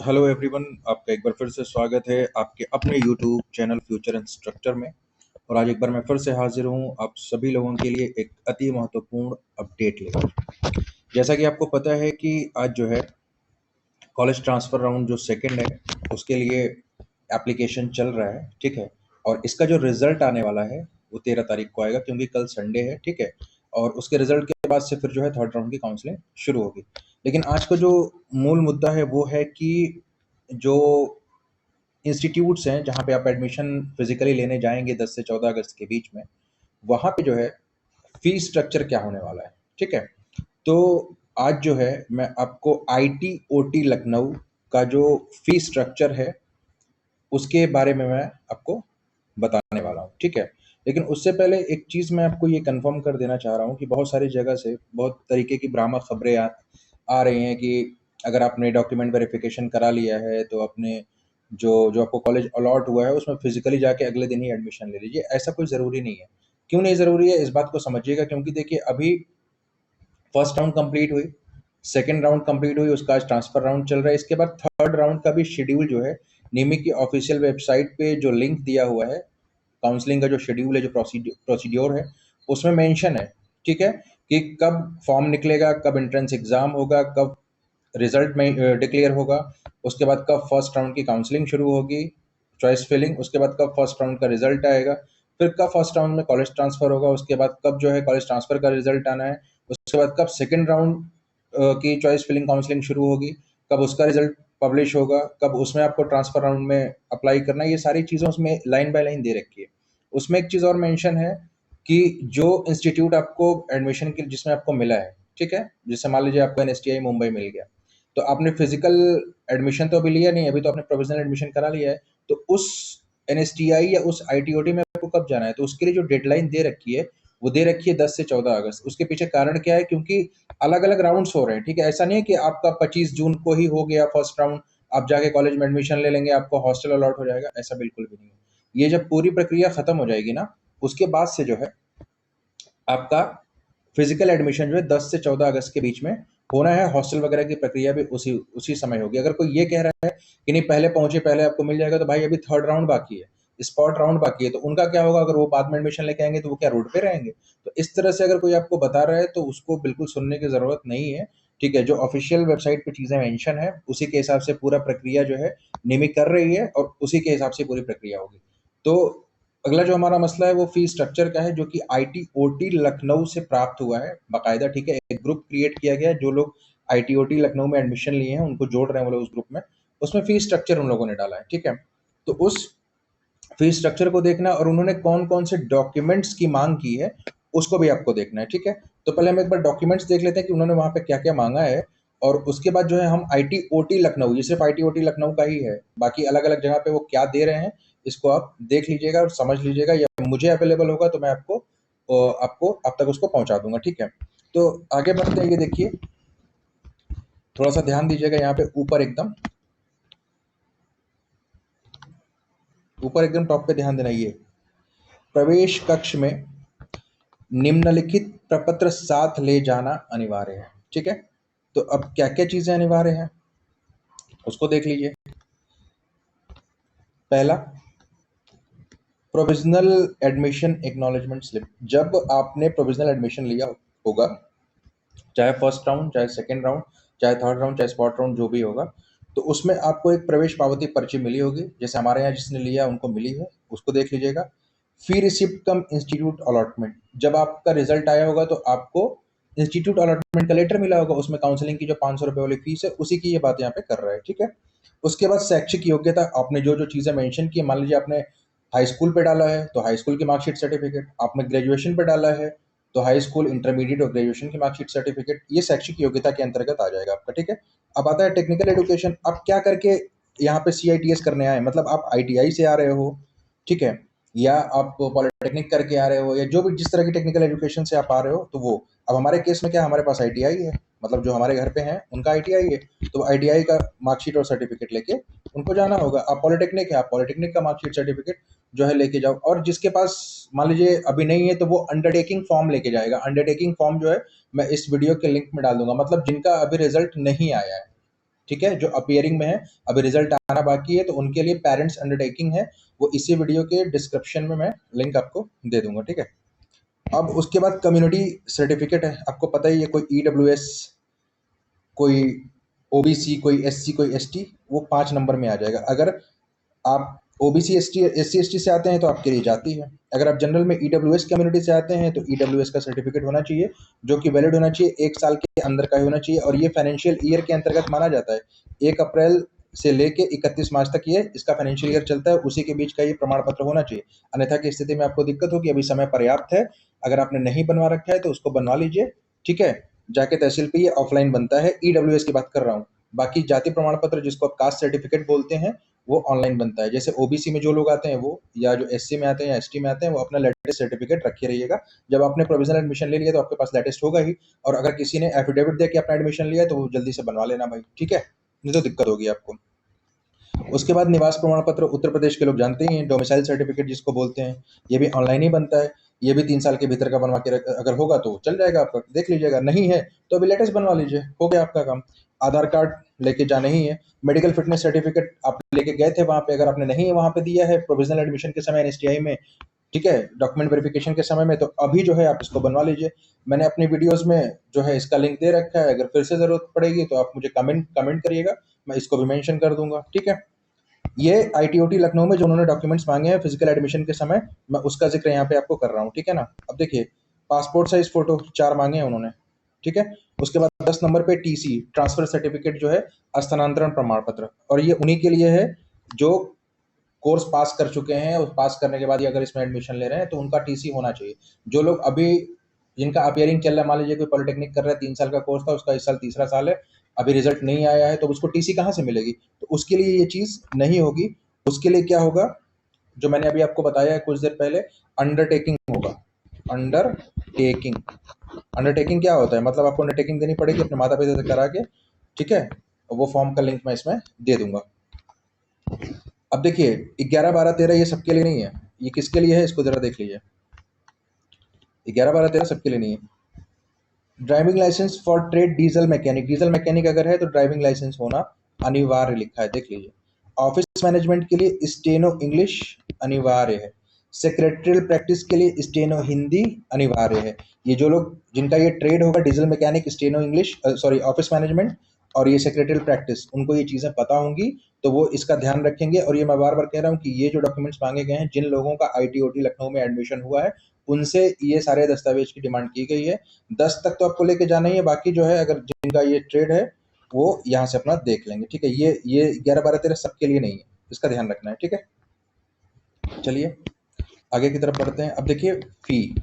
Hello everyone, आपका एक बार फिर से स्वागत है आपके अपने यूट्यूब चैनल फ्यूचर इंस्ट्रक्टर में। और आज एक बार मैं फिर से हाजिर हूँ आप सभी लोगों के लिए एक अति महत्वपूर्ण अपडेट लेकर। जैसा कि आपको पता है कि आज जो है कॉलेज ट्रांसफ़र राउंड जो सेकंड है उसके लिए एप्लीकेशन चल रहा है, ठीक है। और इसका जो रिज़ल्ट आने वाला है वो 13 तारीख को आएगा, क्योंकि कल संडे है, ठीक है। और उसके रिज़ल्ट के बाद से फिर जो है थर्ड राउंड की काउंसलिंग शुरू होगी। लेकिन आज का जो मूल मुद्दा है वो है कि जो इंस्टीट्यूट्स हैं जहाँ पे आप एडमिशन फिजिकली लेने जाएंगे 10 से 14 अगस्त के बीच में, वहाँ पे जो है फीस स्ट्रक्चर क्या होने वाला है, ठीक है। तो आज जो है मैं आपको आईटी ओटी लखनऊ का जो फीस स्ट्रक्चर है उसके बारे में मैं आपको बताने वाला हूँ, ठीक है। लेकिन उससे पहले एक चीज़ मैं आपको ये कंफर्म कर देना चाह रहा हूँ कि बहुत सारी जगह से बहुत तरीके की भ्रामक खबरें आ रही हैं कि अगर आपने डॉक्यूमेंट वेरिफिकेशन करा लिया है तो अपने जो जो आपको कॉलेज अलॉट हुआ है उसमें फिजिकली जाके अगले दिन ही एडमिशन ले लीजिए। ऐसा कोई ज़रूरी नहीं है। क्यों नहीं ज़रूरी है इस बात को समझिएगा, क्योंकि देखिए अभी फर्स्ट राउंड कंप्लीट हुई, सेकंड राउंड कंप्लीट हुई, उसका आज ट्रांसफर राउंड चल रहा है। इसके बाद थर्ड राउंड का भी शेड्यूल जो है निमी की ऑफिशियल वेबसाइट पे जो लिंक दिया हुआ है, काउंसलिंग का जो शेड्यूल है, जो प्रोसीड्योर है, उसमें मेंशन है, ठीक है, कि कब फॉर्म निकलेगा, कब एंट्रेंस एग्जाम होगा, कब रिजल्ट में डिक्लेयर होगा, उसके बाद कब फर्स्ट राउंड की काउंसलिंग शुरू होगी, चॉइस फिलिंग, उसके बाद कब फर्स्ट राउंड का रिजल्ट आएगा, फिर कब फर्स्ट राउंड में कॉलेज ट्रांसफर होगा, उसके बाद कब जो है कॉलेज ट्रांसफर का रिजल्ट आना है, उसके बाद कब सेकेंड राउंड की चॉइस फिलिंग काउंसलिंग शुरू होगी, कब उसका रिजल्ट पब्लिश होगा, कब उसमें आपको ट्रांसफर राउंड में अप्लाई करना है। ये सारी चीज़ें उसमें लाइन बाय लाइन दे रखी है। उसमें एक चीज़ और मेंशन है कि जो इंस्टीट्यूट आपको एडमिशन के जिसमें आपको मिला है, ठीक है, जैसे मान लीजिए आपको एनएसटीआई मुंबई मिल गया, तो आपने फिजिकल एडमिशन तो अभी लिया नहीं, अभी तो आपने प्रोविजनल एडमिशन करा लिया है। तो उस एनएसटीआई या उस आईटीओटी में आपको कब जाना है, तो उसके लिए जो डेडलाइन दे रखी है वो दे रखी है 10 से 14 अगस्त। उसके पीछे कारण क्या है, क्योंकि अलग अलग राउंड्स हो रहे हैं, ठीक है। ऐसा नहीं है कि आपका 25 जून को ही हो गया फर्स्ट राउंड, आप जाके कॉलेज में एडमिशन ले लेंगे, आपको हॉस्टल अलॉट हो जाएगा, ऐसा बिल्कुल भी नहीं है। ये जब पूरी प्रक्रिया खत्म हो जाएगी ना, उसके बाद से जो है आपका फिजिकल एडमिशन जो है 10 से 14 अगस्त के बीच में होना है। हॉस्टल वगैरह की प्रक्रिया भी उसी उसी समय होगी। अगर कोई ये कह रहा है कि नहीं पहले पहुंचे पहले आपको मिल जाएगा, तो भाई अभी थर्ड राउंड बाकी है, स्पॉट राउंड बाकी है, तो उनका क्या होगा? अगर वो बाद में एडमिशन लेके आएंगे तो वो क्या रोड पे रहेंगे? तो इस तरह से अगर कोई आपको बता रहा है तो उसको बिल्कुल सुनने की जरूरत नहीं है, ठीक है। जो ऑफिशियल वेबसाइट पे चीजें मेंशन है उसी के हिसाब से पूरा प्रक्रिया जो है निमी कर रही है, और उसी के हिसाब से पूरी प्रक्रिया होगी। तो अगला जो हमारा मसला है वो फीस स्ट्रक्चर का है, जो कि आईटी ओटी लखनऊ से प्राप्त हुआ है बाकायदा, ठीक है। एक ग्रुप क्रिएट किया गया है, जो लोग आईटी ओटी लखनऊ में एडमिशन लिए हैं उनको जोड़ रहे हैं वो लोग उस ग्रुप में। उसमें फीस स्ट्रक्चर उन लोगों ने डाला है, ठीक है। तो उस फीस स्ट्रक्चर को देखना, और उन्होंने कौन कौन से डॉक्यूमेंट्स की मांग की है उसको भी आपको देखना है, ठीक है। तो पहले हम एक बार डॉक्यूमेंट्स देख लेते हैं कि उन्होंने वहां पे क्या क्या मांगा है, और उसके बाद जो है हम आईटी ओटी लखनऊ, ये सिर्फ आईटी ओटी लखनऊ का ही है, बाकी अलग अलग जगह पे वो क्या दे रहे हैं इसको आप देख लीजिएगा और समझ लीजिएगा, या मुझे अवेलेबल होगा तो मैं आपको अब तक उसको पहुंचा दूंगा, ठीक है। तो आगे बढ़ते हैं। ये देखिए, थोड़ा सा ध्यान दीजिएगा, यहाँ पे ऊपर एकदम टॉप पे ध्यान देना। ये प्रवेश कक्ष में निम्नलिखित प्रपत्र साथ ले जाना अनिवार्य है, ठीक है। तो अब क्या क्या चीजें अनिवार्य हैं उसको देख लीजिए। पहला, प्रोविजनल एडमिशन एक्नॉलेजमेंट स्लिप। जब आपने प्रोविजनल एडमिशन लिया होगा, चाहे फर्स्ट राउंड, चाहे सेकेंड राउंड, चाहे थर्ड राउंड, चाहे स्पॉट राउंड, जो भी होगा, तो उसमें आपको एक प्रवेश पावती पर्ची मिली होगी, जैसे हमारे यहाँ जिसने लिया उनको मिली है, उसको देख लीजिएगा। फी रिसिप्ट कम इंस्टीट्यूट अलॉटमेंट, जब आपका रिजल्ट आया होगा तो आपको इंस्टीट्यूट अलॉटमेंट का लेटर मिला होगा, उसमें काउंसलिंग की जो 500 रुपये वाली फीस है उसी की ये बात यहाँ पे कर रहा है, ठीक है। उसके बाद शैक्षिक योग्यता, आपने जो जो चीज़ें मेंशन की, मान लीजिए आपने हाई स्कूल पे डाला है तो हाई स्कूल की मार्कशीट सर्टिफिकेट, आपने ग्रेजुएशन पे डाला है तो हाई स्कूल, इंटरमीडिएट और ग्रेजुएशन की मार्कशीट सर्टिफिकेट, ये शैक्षिक योग्यता के अंतर्गत आ जाएगा आपका, ठीक है। अब आता है टेक्निकल एजुकेशन। आप क्या करके यहाँ पे सीआईटीएस करने आए, मतलब आप आईटीआई से आ रहे हो, ठीक है, या आप पॉलिटेक्निक करके आ रहे हो, या जो भी जिस तरह की टेक्निकल एजुकेशन से आप आ रहे हो, तो वो अब हमारे केस में क्या, हमारे पास आईटीआई है, मतलब जो हमारे घर पे हैं उनका आईटीआई है, तो आईटीआई का मार्कशीट और सर्टिफिकेट लेके उनको जाना होगा। आप पॉलिटेक्निक है, आप पॉलिटेक्निक का मार्कशीट सर्टिफिकेट जो है लेके जाओ। और जिसके पास मान लीजिए अभी नहीं है तो वो अंडरटेकिंग फॉर्म लेके जाएगा। अंडरटेकिंग फॉर्म जो है मैं इस वीडियो के लिंक में डाल दूंगा, मतलब जिनका अभी रिजल्ट नहीं आया है, ठीक है, जो अपीयरिंग में है, अभी रिजल्ट आना बाकी है, तो उनके लिए पेरेंट्स अंडरटेकिंग है, वो इसी वीडियो के डिस्क्रिप्शन में मैं लिंक आपको दे दूंगा। ठीक है, अब उसके बाद कम्युनिटी सर्टिफिकेट है, आपको पता ही है, कोई ईडब्ल्यूएस, कोई ओबीसी, कोई एससी, कोई एसटी, वो 5 नंबर में आ जाएगा। अगर आप ओबीसी एससी एसटी से आते हैं तो आपके लिए जाती है। अगर आप जनरल में ईडब्ल्यूएस कम्युनिटी से आते हैं तो ईडब्ल्यूएस का सर्टिफिकेट होना चाहिए, जो कि वैलिड होना चाहिए, 1 साल के अंदर का ही होना चाहिए, और ये फाइनेंशियल ईयर के अंतर्गत माना जाता है। 1 अप्रैल से लेके 31 मार्च तक ये इसका फाइनेंशियल ईयर चलता है, उसी के बीच का ये प्रमाण पत्र होना चाहिए। अन्यथा की स्थिति में आपको दिक्कत होगी, अभी समय पर्याप्त है। अगर आपने नहीं बनवा रखा है तो उसको बनवा लीजिए। ठीक है, जाके तहसील पे ये ऑफलाइन बनता है, ईडब्ल्यूएस की बात कर रहा हूँ। बाकी जाति प्रमाण पत्र, जिसको आप कास्ट सर्टिफिकेट बोलते हैं, वो ऑनलाइन बनता है। जैसे ओबीसी में जो लोग आते हैं वो, या जो एससी में आते हैं या एसटी में आते हैं, वो अपना लेटेस्ट सर्टिफिकेट रखे रहिएगा। जब आपने प्रोविजनल एडमिशन ले लिया तो आपके पास लेटेस्ट होगा ही, और अगर किसी ने एफिडेविट दे के अपना एडमिशन लिया है तो वो जल्दी से बनवा लेना भाई। ठीक है, नहीं तो दिक्कत होगी आपको। उसके बाद निवास प्रमाण पत्र, उत्तर प्रदेश के लोग जानते ही हैं, डोमिसाइल सर्टिफिकेट जिसको बोलते हैं, ये भी ऑनलाइन ही बनता है। ये भी 3 साल के भीतर का बनवा के अगर होगा तो चल जाएगा आपका, देख लीजिएगा। नहीं है तो अभी लेटेस्ट बनवा लीजिए, हो गया आपका काम। आधार कार्ड लेके जाना ही है। मेडिकल फिटनेस सर्टिफिकेट आप लेके गए थे वहां पे, अगर आपने नहीं वहां पे दिया है प्रोविजनल एडमिशन के समय एनएसटीआई में, ठीक है, डॉक्यूमेंट वेरिफिकेशन के समय में, तो अभी जो है आप इसको बनवा लीजिए। मैंने अपनी वीडियोस में जो है इसका लिंक दे रखा है, अगर फिर से जरूरत पड़ेगी तो आप मुझे कमेंट करिएगा, मैं इसको भी मेंशन कर दूंगा। ठीक है, ये आईटीओटी लखनऊ में जो उन्होंने डॉक्यूमेंट्स मांगे हैं फिजिकल एडमिशन के समय, मैं उसका जिक्र यहाँ पे आपको कर रहा हूँ। ठीक है ना, अब देखिए, पासपोर्ट साइज फोटो 4 मांगे हैं उन्होंने। ठीक है, उसके बाद 10 नंबर पे टीसी, ट्रांसफर सर्टिफिकेट जो है, स्थानांतरण प्रमाण पत्र, और ये उन्हीं के लिए है जो कोर्स पास कर चुके हैं, और पास करने के बाद ही अगर इसमें एडमिशन ले रहे हैं तो उनका टीसी होना चाहिए। जो लोग अभी, जिनका अपियरिंग चल रहा है, मान लीजिए कोई पॉलिटेक्निक कर रहा है, 3 साल का कोर्स था उसका, इस साल तीसरा साल है, अभी रिजल्ट नहीं आया है, तो उसको टीसी कहाँ से मिलेगी? तो उसके लिए ये चीज़ नहीं होगी। उसके लिए क्या होगा, जो मैंने अभी आपको बताया है कुछ देर पहले, अंडरटेकिंग होगा। अंडरटेकिंग, अंडरटेकिंग क्या होता है, मतलब आपको अंडरटेकिंग देनी पड़ेगी अपने माता पिता से करा के। ठीक है, वो फॉर्म का लिंक मैं इसमें दे दूंगा। अब देखिए, 11 12 13 ये सबके लिए नहीं है, ये किसके लिए है इसको जरा देख लीजिए। 11 12 13 सबके लिए नहीं है। Driving licence for trade diesel mechanic, diesel mechanic अगर है तो ड्राइविंग लाइसेंस होना अनिवार्य लिखा है, देख लीजिए। ऑफिस मैनेजमेंट के लिए स्टेनो इंग्लिश अनिवार्य है। सेक्रेटरियल प्रैक्टिस के लिए स्टेनो हिंदी अनिवार्य है। ये जो लोग, जिनका ये ट्रेड होगा diesel mechanic, steno English, sorry office management, और ये सेक्रेटरियल प्रैक्टिस, उनको ये चीज़ें पता होंगी, तो वो इसका ध्यान रखेंगे। और ये मैं बार बार कह रहा हूँ कि ये जो डॉक्यूमेंट्स मांगे गए हैं, जिन लोगों का आईटीओटी लखनऊ में एडमिशन हुआ है, उनसे ये सारे दस्तावेज की डिमांड की गई है। 10 तक तो आपको लेके जाना ही है, बाकी जो है अगर जिनका ये ट्रेड है वो यहाँ से अपना देख लेंगे। ठीक है, ये 11 12 13 सबके लिए नहीं है, इसका ध्यान रखना है। ठीक है, चलिए आगे की तरफ बढ़ते हैं। अब देखिए फी,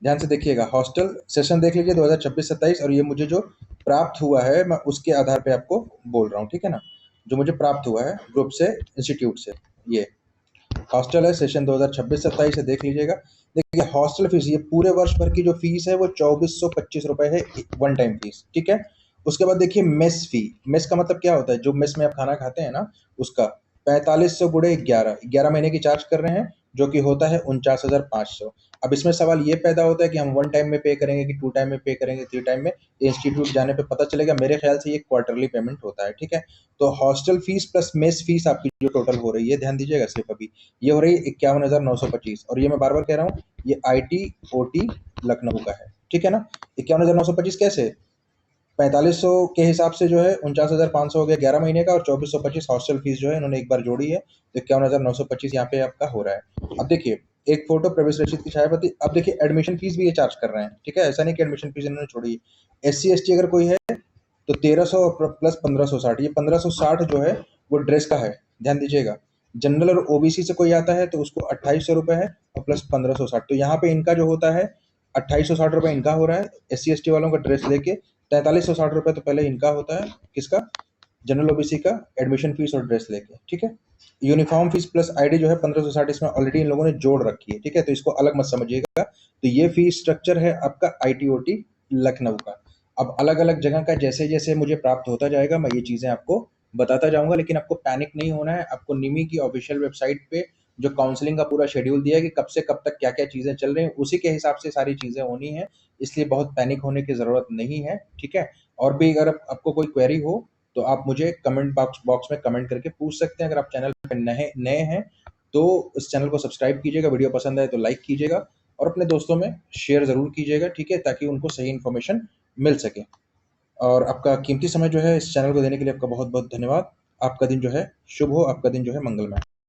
ध्यान से देखिएगा। हॉस्टल सेशन देख लीजिए 2026-27, और ये मुझे जो प्राप्त हुआ है मैं उसके आधार पे आपको बोल रहा हूँ। ठीक है ना, जो मुझे प्राप्त हुआ है ग्रुप से, इंस्टीट्यूट से, ये हॉस्टल है, सेशन 2026-27 से देख लीजिएगा। देखिए हॉस्टल फीस, ये पूरे वर्ष भर की जो फीस है वो 2425 रुपए है, वन टाइम फीस। ठीक है, उसके बाद देखिए मेस फी। मेस का मतलब क्या होता है, जो मेस में आप खाना खाते हैं ना, उसका 4500 गुणे 11 महीने की चार्ज कर रहे हैं, जो कि होता है 49,500। अब इसमें सवाल ये पैदा होता है कि हम 1 टाइम में पे करेंगे कि 2 टाइम में पे करेंगे, 3 टाइम में, इंस्टीट्यूट जाने पे पता चलेगा। मेरे ख्याल से ये क्वार्टरली पेमेंट होता है। ठीक है, तो hostel fees plus mess fees आपकी जो टोटल हो रही है, ध्यान दीजिएगा सिर्फ अभी, ये हो रही है 51,925। और ये मैं बार बार कह रहा हूँ, ये ITOT लखनऊ का है। ठीक है ना, 51,925 कैसे, 4500 के हिसाब से जो है 49,500 हो गया 11 महीने का, और 2425 हॉस्टल फीस जो है इन्होंने एक बार जोड़ी है, तो 51,925 यहाँ पे आपका हो रहा है। अब देखिए, एक फोटो, प्रवेश रसीद की छायाप्रति। अब देखिए एडमिशन फीस भी ये चार्ज कर रहे हैं। ठीक है, ऐसा नहीं कि एडमिशन फीस इन्होंने छोड़ी है। SC ST अगर कोई है तो 1300 प्लस 1560, ये 1560 जो है वो ड्रेस का है, ध्यान दीजिएगा। जनरल और ओबीसी से कोई आता है तो उसको 2800 रुपये है, और प्लस 1560, तो यहाँ पे इनका जो होता है 2860 रुपये इनका हो रहा है। SC ST वालों का ड्रेस लेके 4360 रुपये तो पहले इनका होता है, किसका, जनरल ओबीसी का, एडमिशन फीस और ड्रेस लेके। ठीक है, यूनिफॉर्म फीस प्लस आईडी जो है 1560 इसमें ऑलरेडी इन लोगों ने जोड़ रखी है। ठीक है, तो इसको अलग मत समझिएगा। तो ये फीस स्ट्रक्चर है आपका ITOT लखनऊ का। अब अलग अलग जगह का जैसे जैसे मुझे प्राप्त होता जाएगा मैं ये चीज़ें आपको बताता जाऊंगा, लेकिन आपको पैनिक नहीं होना है। आपको निमी की ऑफिशियल वेबसाइट पे जो काउंसलिंग का पूरा शेड्यूल दिया है कि कब से कब तक क्या क्या चीज़ें चल रही हैं, उसी के हिसाब से सारी चीज़ें होनी है, इसलिए बहुत पैनिक होने की ज़रूरत नहीं है। ठीक है, और भी अगर आपको कोई क्वेरी हो तो आप मुझे कमेंट बॉक्स में कमेंट करके पूछ सकते हैं। अगर आप चैनल पे नए नए हैं तो इस चैनल को सब्सक्राइब कीजिएगा, वीडियो पसंद आए तो लाइक कीजिएगा और अपने दोस्तों में शेयर ज़रूर कीजिएगा, ठीक है? ताकि उनको सही इन्फॉर्मेशन मिल सके। और आपका कीमती समय जो है इस चैनल को देने के लिए आपका बहुत-बहुत धन्यवाद। आपका दिन जो है शुभ हो, आपका दिन जो है मंगलमय।